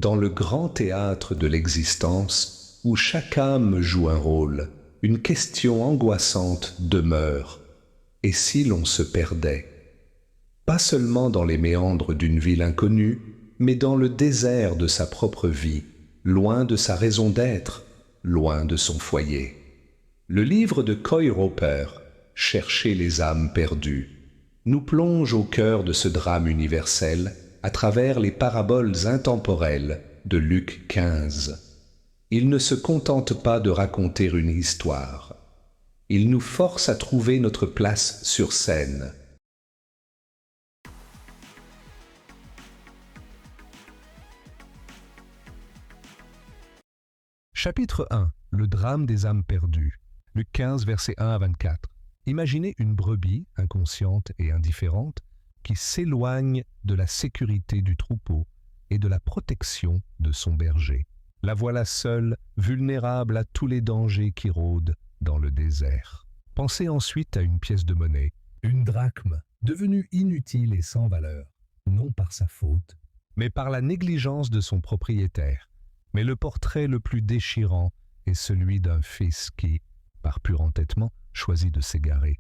dans le grand théâtre de l'existence où chaque âme joue un rôle, une question angoissante demeure. Et si l'on se perdait, pas seulement dans les méandres d'une ville inconnue, mais dans le désert de sa propre vie, loin de sa raison d'être, loin de son foyer. Le livre de Coy Roper, Chercher les âmes perdues, nous plonge au cœur de ce drame universel à travers les paraboles intemporelles de Luc 15. Il ne se contente pas de raconter une histoire. Il nous force à trouver notre place sur scène. Chapitre 1. Le drame des âmes perdues. Luc 15, versets 1 à 24. Imaginez une brebis inconsciente et indifférente qui s'éloigne de la sécurité du troupeau et de la protection de son berger. La voilà seule, vulnérable à tous les dangers qui rôdent dans le désert. Pensez ensuite à une pièce de monnaie, une drachme, devenue inutile et sans valeur, non par sa faute, mais par la négligence de son propriétaire. Mais le portrait le plus déchirant est celui d'un fils qui, par pur entêtement, choisit de s'égarer.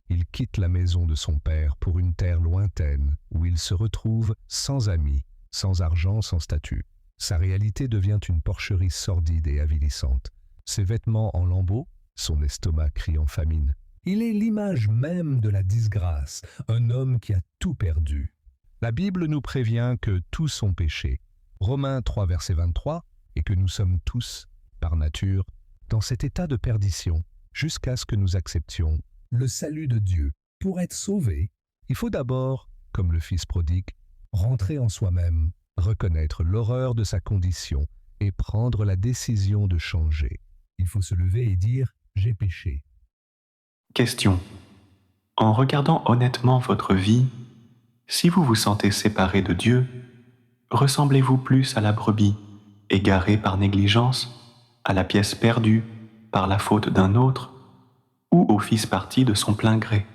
Il quitte la maison de son père pour une terre lointaine où il se retrouve sans amis, sans argent, sans statut. Sa réalité devient une porcherie sordide et avilissante. Ses vêtements en lambeaux, son estomac crie en famine. Il est l'image même de la disgrâce, un homme qui a tout perdu. La Bible nous prévient que tous ont péché. Romains 3, verset 23, et que nous sommes tous, par nature, dans cet état de perdition, jusqu'à ce que nous acceptions le salut de Dieu. Pour être sauvé, il faut d'abord, comme le Fils prodigue, rentrer en soi-même, reconnaître l'horreur de sa condition et prendre la décision de changer. Il faut se lever et dire « j'ai péché ». Question. En regardant honnêtement votre vie, si vous vous sentez séparé de Dieu, ressemblez-vous plus à la brebis, égarée par négligence, à la pièce perdue par la faute d'un autre, ou au fils parti de son plein gré?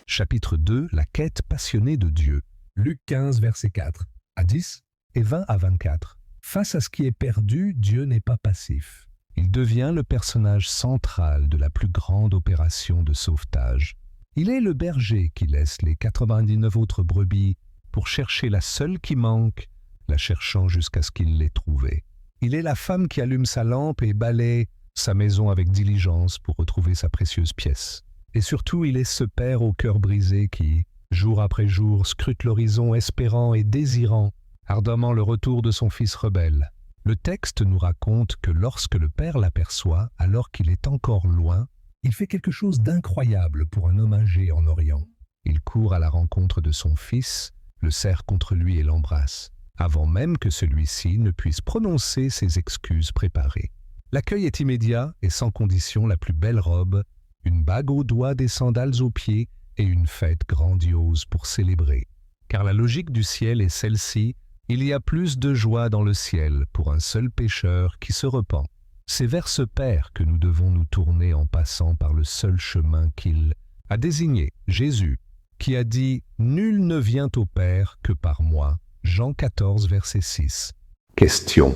Chapitre 2. La quête passionnée de Dieu. Luc 15, verset 4 à 10 et 20 à 24. Face à ce qui est perdu, Dieu n'est pas passif. Il devient le personnage central de la plus grande opération de sauvetage. Il est le berger qui laisse les 99 autres brebis pour chercher la seule qui manque, la cherchant jusqu'à ce qu'il l'ait trouvée. Il est la femme qui allume sa lampe et balaie sa maison avec diligence pour retrouver sa précieuse pièce. Et surtout, il est ce père au cœur brisé qui, jour après jour, scrute l'horizon espérant et désirant ardemment le retour de son fils rebelle. Le texte nous raconte que lorsque le père l'aperçoit, alors qu'il est encore loin, il fait quelque chose d'incroyable pour un homme âgé en Orient. Il court à la rencontre de son fils, le serre contre lui et l'embrasse, avant même que celui-ci ne puisse prononcer ses excuses préparées. L'accueil est immédiat et sans condition, la plus belle robe, une bague au doigt, des sandales aux pieds et une fête grandiose pour célébrer. Car la logique du ciel est celle-ci, il y a plus de joie dans le ciel pour un seul pécheur qui se repent. C'est vers ce Père que nous devons nous tourner en passant par le seul chemin qu'il a désigné, Jésus, qui a dit « Nul ne vient au Père que par moi ». Jean 14, verset 6. Question.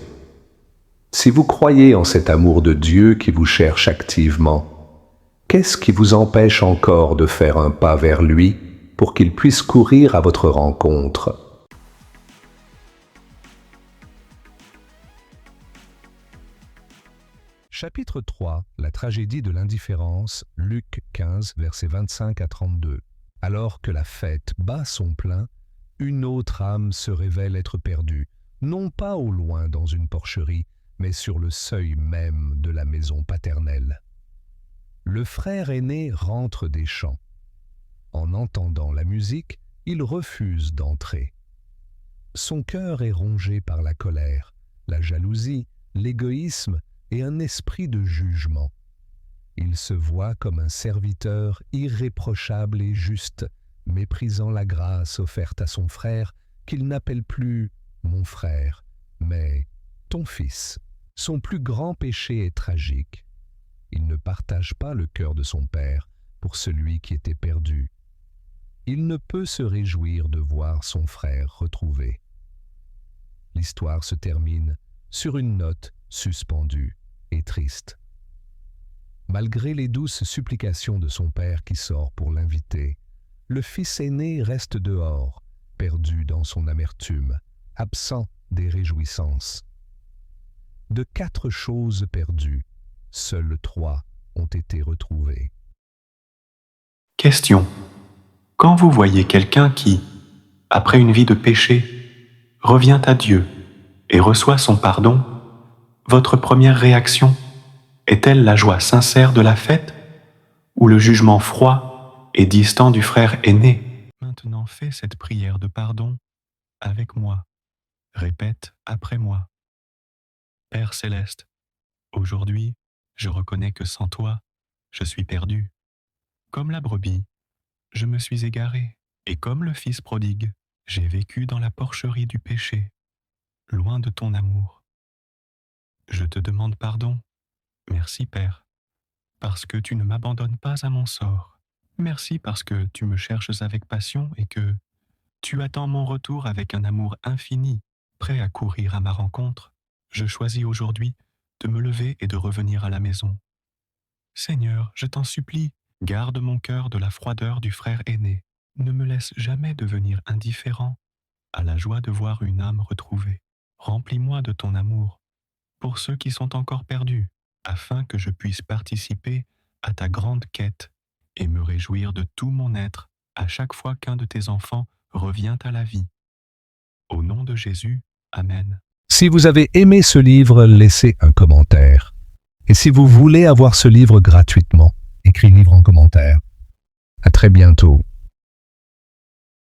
Si vous croyez en cet amour de Dieu qui vous cherche activement, qu'est-ce qui vous empêche encore de faire un pas vers lui pour qu'il puisse courir à votre rencontre? Chapitre 3. La tragédie de l'indifférence, Luc 15, versets 25 à 32. Alors que la fête bat son plein, une autre âme se révèle être perdue, non pas au loin dans une porcherie, mais sur le seuil même de la maison paternelle. Le frère aîné rentre des champs. En entendant la musique, il refuse d'entrer. Son cœur est rongé par la colère, la jalousie, l'égoïsme et un esprit de jugement. Il se voit comme un serviteur irréprochable et juste, méprisant la grâce offerte à son frère qu'il n'appelle plus « mon frère », mais « ton fils ». Son plus grand péché est tragique. Il ne partage pas le cœur de son père pour celui qui était perdu. il ne peut se réjouir de voir son frère retrouvé. L'histoire se termine sur une note suspendue et triste. Malgré les douces supplications de son père qui sort pour l'inviter, le fils aîné reste dehors, perdu dans son amertume, absent des réjouissances. De 4 choses perdues, seules 3 ont été retrouvées. Question. Quand vous voyez quelqu'un qui, après une vie de péché, revient à Dieu et reçoit son pardon, votre première réaction est-elle la joie sincère de la fête ou le jugement froid et distant du frère aîné? Maintenant fais cette prière de pardon avec moi. Répète après moi. Père céleste, aujourd'hui, je reconnais que sans toi, je suis perdu. Comme la brebis, je me suis égaré, et comme le fils prodigue, j'ai vécu dans la porcherie du péché, loin de ton amour. Je te demande pardon. Merci, Père, parce que tu ne m'abandonnes pas à mon sort. Merci parce que tu me cherches avec passion et que tu attends mon retour avec un amour infini, prêt à courir à ma rencontre. Je choisis aujourd'hui de me lever et de revenir à la maison. Seigneur, je t'en supplie, garde mon cœur de la froideur du frère aîné. Ne me laisse jamais devenir indifférent à la joie de voir une âme retrouvée. Remplis-moi de ton amour pour ceux qui sont encore perdus, afin que je puisse participer à ta grande quête et me réjouir de tout mon être à chaque fois qu'un de tes enfants revient à la vie. Au nom de Jésus, Amen. Si vous avez aimé ce livre, laissez un commentaire. Et si vous voulez avoir ce livre gratuitement, écrivez livre en commentaire. À très bientôt.